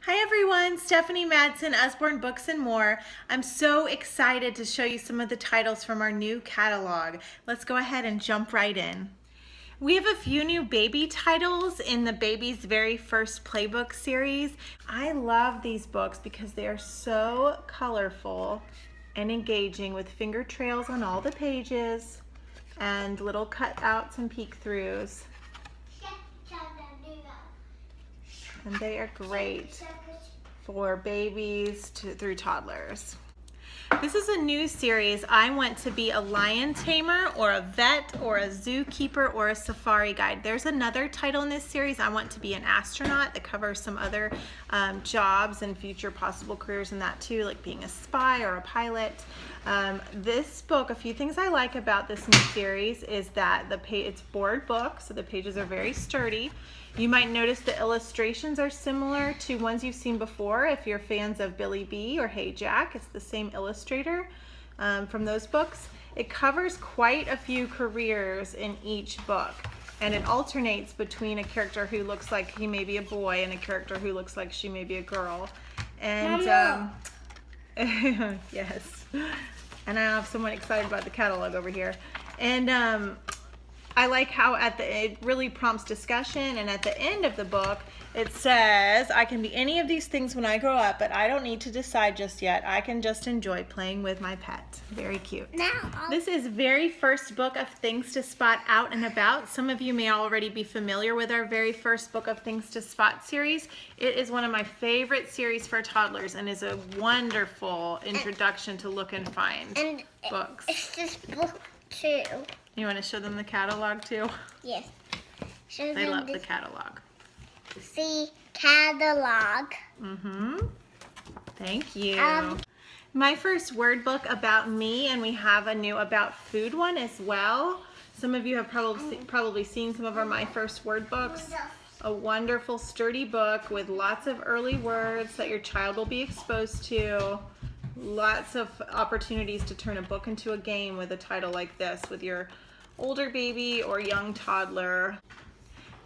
Hi everyone, Stephanie Madsen, Usborne Books and More. I'm so excited to show you some of the titles from our new catalog. Let's go ahead and jump right in. We have a few new baby titles in the baby's very first Playbook series. I love these books because they are so colorful and engaging with finger trails on all the pages and little cutouts and peek-throughs. And they are great for babies through toddlers. This is a new series. I want to be a lion tamer or a vet or a zookeeper or a safari guide. There's another title in this series, I want to be an astronaut, that covers some other jobs and future possible careers in that too, like being a spy or a pilot. This book, a few things I like about this new series is that it's board book, so the pages are very sturdy. You might notice the illustrations are similar to ones you've seen before. If you're fans of Billie B or Hey Jack, it's the same illustrator from those books. It covers quite a few careers in each book, and it alternates between a character who looks like he may be a boy and a character who looks like she may be a girl. And yes, and I have someone excited about the catalog over here. And I like how it really prompts discussion, and at the end of the book it says, I can be any of these things when I grow up, but I don't need to decide just yet. I can just enjoy playing with my pet. Very cute. This is very first book of things to spot out and about. Some of you may already be familiar with our very first book of things to spot series. It is one of my favorite series for toddlers and is a wonderful introduction to look and find books. It's this book too. You want to show them the catalog too? Yes. They love the catalog. See, catalog. Thank you. My first word book about me, and we have a new about food one as well. Some of you have probably seen some of my first word books. A wonderful sturdy book with lots of early words that your child will be exposed to. Lots of opportunities to turn a book into a game with a title like this with your older baby or young toddler.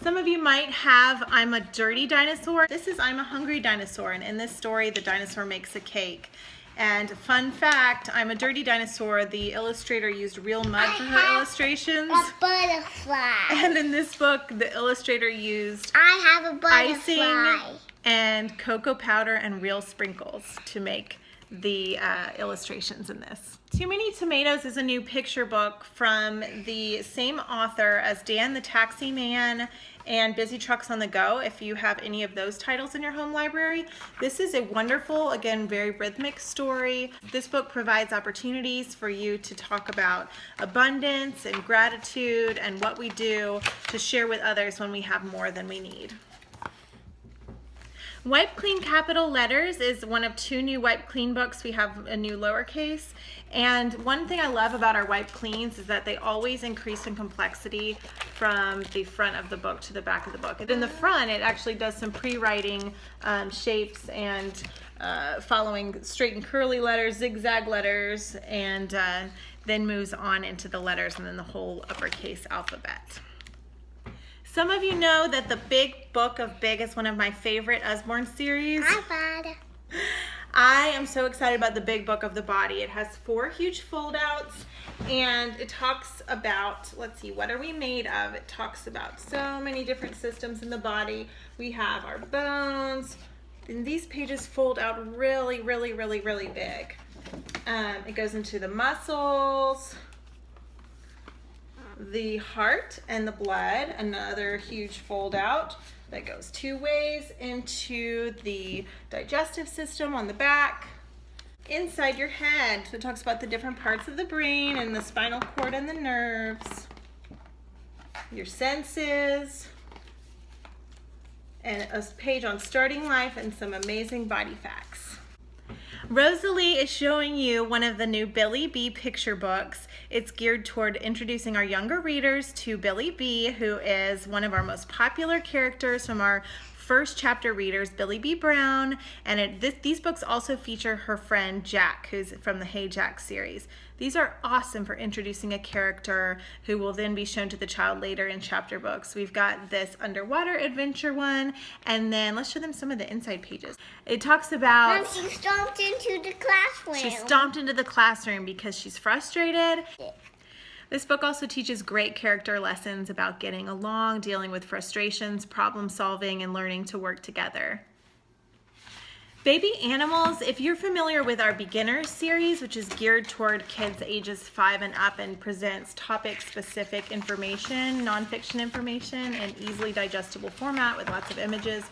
Some of you might have I'm a Dirty Dinosaur. This is I'm a Hungry Dinosaur, and in this story the dinosaur makes a cake. And fun fact, I'm a Dirty Dinosaur, the illustrator used real mud for her illustrations. A butterfly. And in this book the illustrator used I have a butterfly. icing and cocoa powder and real sprinkles to make the illustrations in this. Too Many Tomatoes is a new picture book from the same author as Dan the Taxi Man and Busy Trucks on the Go, if you have any of those titles in your home library. This is a wonderful, again, very rhythmic story. This book provides opportunities for you to talk about abundance and gratitude and what we do to share with others when we have more than we need. Wipe Clean Capital Letters is one of two new Wipe Clean books. We have a new lowercase. And one thing I love about our Wipe Cleans is that they always increase in complexity from the front of the book to the back of the book. And in the front, it actually does some pre-writing shapes and following straight and curly letters, zigzag letters, and then moves on into the letters and then the whole uppercase alphabet. Some of you know that the Big Book of Big is one of my favorite Usborne series. Hi, Bud. I am so excited about the Big Book of the Body. It has 4 huge fold-outs, and it talks about, let's see, what are we made of? It talks about so many different systems in the body. We have our bones, and these pages fold out really, really, really, really big. It goes into the muscles, the heart and the blood, another huge fold out that goes 2 ways into the digestive system on the back, inside your head. So it talks about the different parts of the brain and the spinal cord and the nerves, your senses, and a page on starting life and some amazing body facts. Rosalie is showing you one of the new Billie B picture books. It's geared toward introducing our younger readers to Billie B, who is one of our most popular characters from our first chapter readers, Billie B. Brown, and these books also feature her friend Jack, who's from the Hey Jack series. These are awesome for introducing a character who will then be shown to the child later in chapter books. We've got this underwater adventure one, and then let's show them some of the inside pages. It talks about... Mom, she stomped into the classroom. She stomped into the classroom because she's frustrated. This book also teaches great character lessons about getting along, dealing with frustrations, problem solving, and learning to work together. Baby Animals, if you're familiar with our beginner series, which is geared toward kids ages 5 and up and presents topic-specific information, nonfiction information, in easily digestible format with lots of images,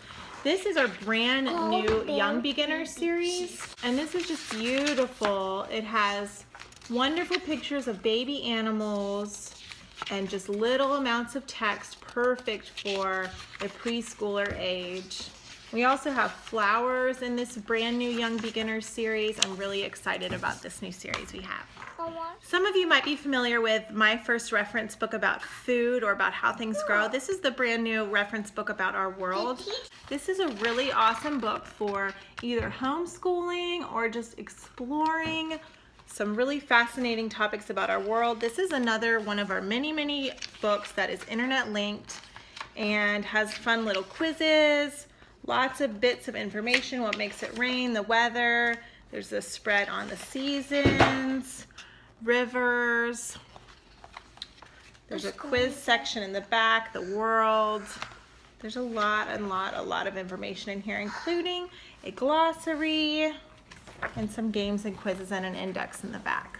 this is our brand new Young Beginner series, and this is just beautiful. It has wonderful pictures of baby animals and just little amounts of text, perfect for a preschooler age. We also have flowers in this brand new Young Beginners series. I'm really excited about this new series we have. Some of you might be familiar with my first reference book about food or about how things grow. This is the brand new reference book about our world. This is a really awesome book for either homeschooling or just exploring some really fascinating topics about our world. This is another one of our many books that is internet linked and has fun little quizzes. Lots of bits of information, what makes it rain, the weather. There's a spread on the seasons, rivers. There's a quiz section in the back, the world. There's a lot of information in here, including a glossary and some games and quizzes and an index in the back.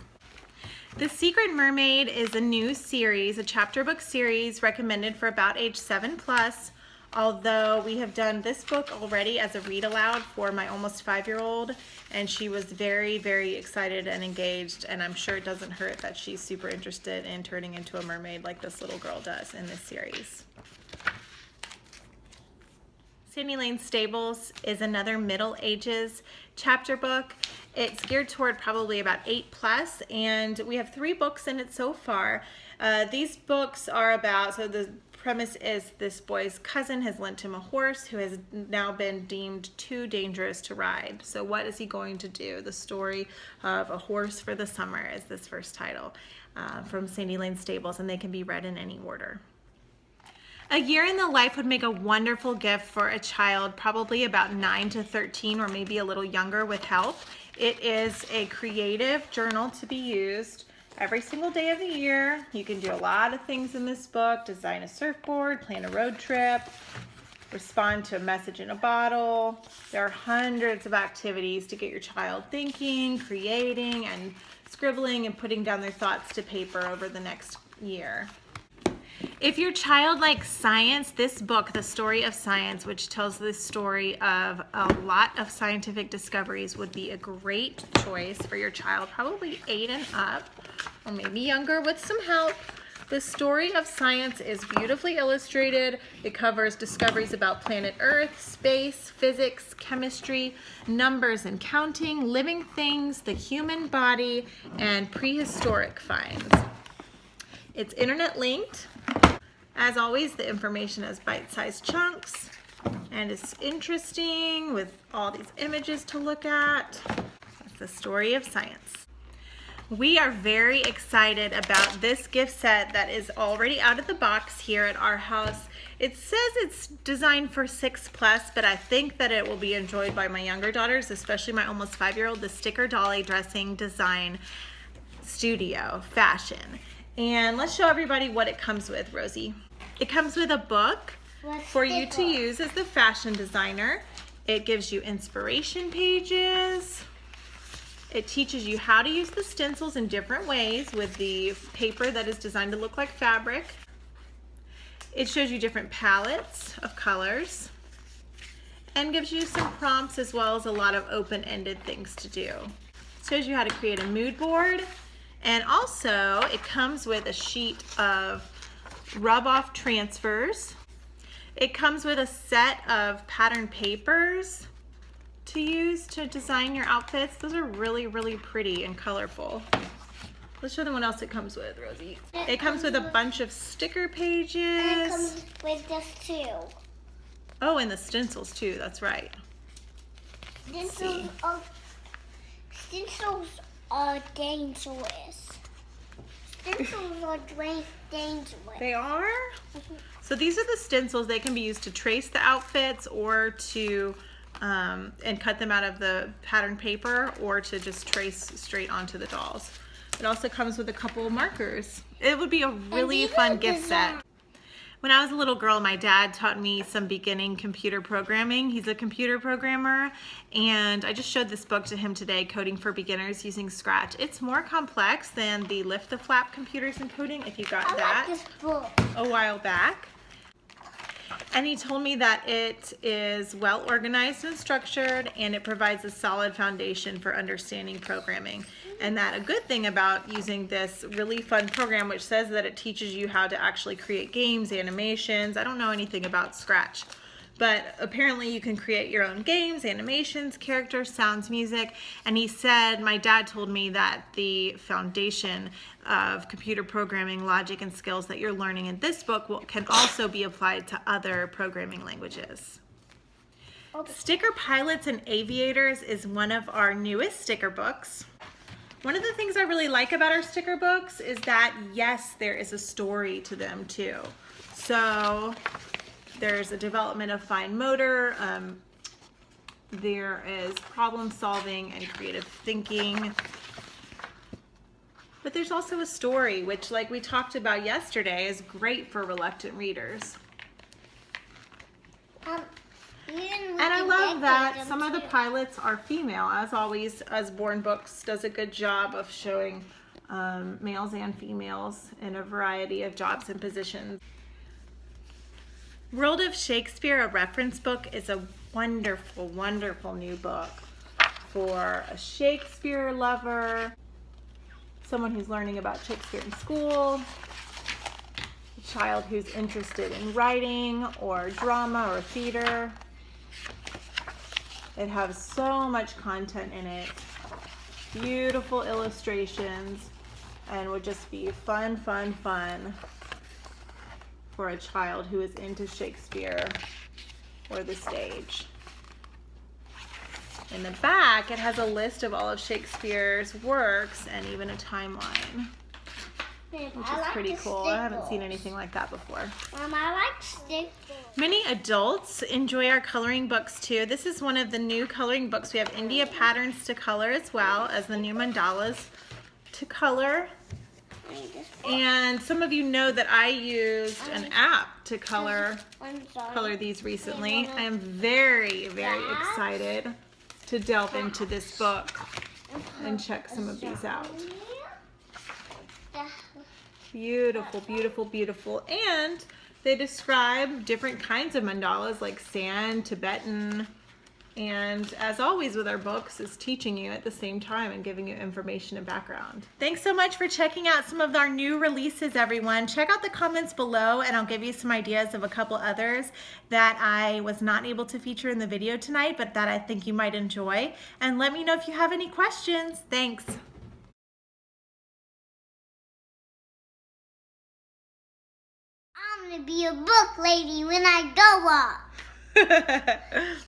The Secret Mermaid is a new series, a chapter book series recommended for about age 7+. Although we have done this book already as a read aloud for my almost 5-year-old, and she was very excited and engaged, and I'm sure it doesn't hurt that she's super interested in turning into a mermaid like this little girl does in this series. Sandy Lane Stables is another Middle Ages chapter book. It's geared toward probably about 8+, and we have 3 books in it so far. These books are about, so the premise is this boy's cousin has lent him a horse who has now been deemed too dangerous to ride. So what is he going to do? The story of A Horse for the Summer is this first title from Sandy Lane Stables, and they can be read in any order. A Year in the Life would make a wonderful gift for a child, probably about 9 to 13 or maybe a little younger with help. It is a creative journal to be used every single day of the year. You can do a lot of things in this book: design a surfboard, plan a road trip, respond to a message in a bottle. There are hundreds of activities to get your child thinking, creating, and scribbling and putting down their thoughts to paper over the next year. If your child likes science, this book, The Story of Science, which tells the story of a lot of scientific discoveries, would be a great choice for your child, probably 8 and up, or maybe younger with some help. The Story of Science is beautifully illustrated. It covers discoveries about planet Earth, space, physics, chemistry, numbers and counting, living things, the human body, and prehistoric finds. It's internet linked. As always, the information is bite-sized chunks, and it's interesting with all these images to look at. That's The Story of Science. We are very excited about this gift set that is already out of the box here at our house. It says it's designed for 6+, but I think that it will be enjoyed by my younger daughters, especially my almost 5-year-old, the Sticker Dolly Dressing Design Studio Fashion. And let's show everybody what it comes with, Rosie. It comes with a book for you to use as the fashion designer. It gives you inspiration pages. It teaches you how to use the stencils in different ways with the paper that is designed to look like fabric. It shows you different palettes of colors and gives you some prompts as well as a lot of open-ended things to do. It shows you how to create a mood board. And also, it comes with a sheet of rub-off transfers. It comes with a set of pattern papers to use to design your outfits. Those are really pretty and colorful. Let's show them what else it comes with, Rosie. It comes with a bunch of sticker pages. And it comes with this too. Oh, and the stencils too, that's right. Stencils are dangerous. Stencils are dangerous. They are? So these are the stencils. They can be used to trace the outfits or to and cut them out of the pattern paper, or to just trace straight onto the dolls. It also comes with a couple of markers. It would be a really fun gift set. When I was a little girl, my dad taught me some beginning computer programming. He's a computer programmer, and I just showed this book to him today, Coding for Beginners Using Scratch. It's more complex than the Lift the Flap computers and coding, if you got that this book a while back. And he told me that it is well organized and structured, and it provides a solid foundation for understanding programming. And that a good thing about using this really fun program, which says that it teaches you how to actually create games, animations. I don't know anything about Scratch, but apparently you can create your own games, animations, characters, sounds, music. And he said, my dad told me that the foundation of computer programming, logic, and skills that you're learning in this book can also be applied to other programming languages. Sticker Pilots and Aviators is one of our newest sticker books. One of the things I really like about our sticker books is that, yes, there is a story to them too. So there's a development of fine motor, there is problem solving and creative thinking. But there's also a story, which, like we talked about yesterday, is great for reluctant readers. And I love that some of the pilots are female. As always, Usborne Books does a good job of showing males and females in a variety of jobs and positions. World of Shakespeare, a reference book, is a wonderful, wonderful new book for a Shakespeare lover, someone who's learning about Shakespeare in school, a child who's interested in writing or drama or theater. It has so much content in it, beautiful illustrations, and would just be fun, fun, fun for a child who is into Shakespeare or the stage. In the back, it has a list of all of Shakespeare's works and even a timeline, which is pretty cool. I haven't seen anything like that before. I like stickers. Many adults enjoy our coloring books too. This is one of the new coloring books. We have India patterns to color as well as the new mandalas to color. And some of you know that I used an app to color these recently. I am very, very excited to delve into this book and check some of these out. Beautiful, beautiful, beautiful. And they describe different kinds of mandalas like sand, Tibetan, and as always with our books, is teaching you at the same time and giving you information and background. Thanks so much for checking out some of our new releases, everyone. Check out the comments below and I'll give you some ideas of a couple others that I was not able to feature in the video tonight, but that I think you might enjoy. And let me know if you have any questions. Thanks. I'm gonna be a book lady when I grow up.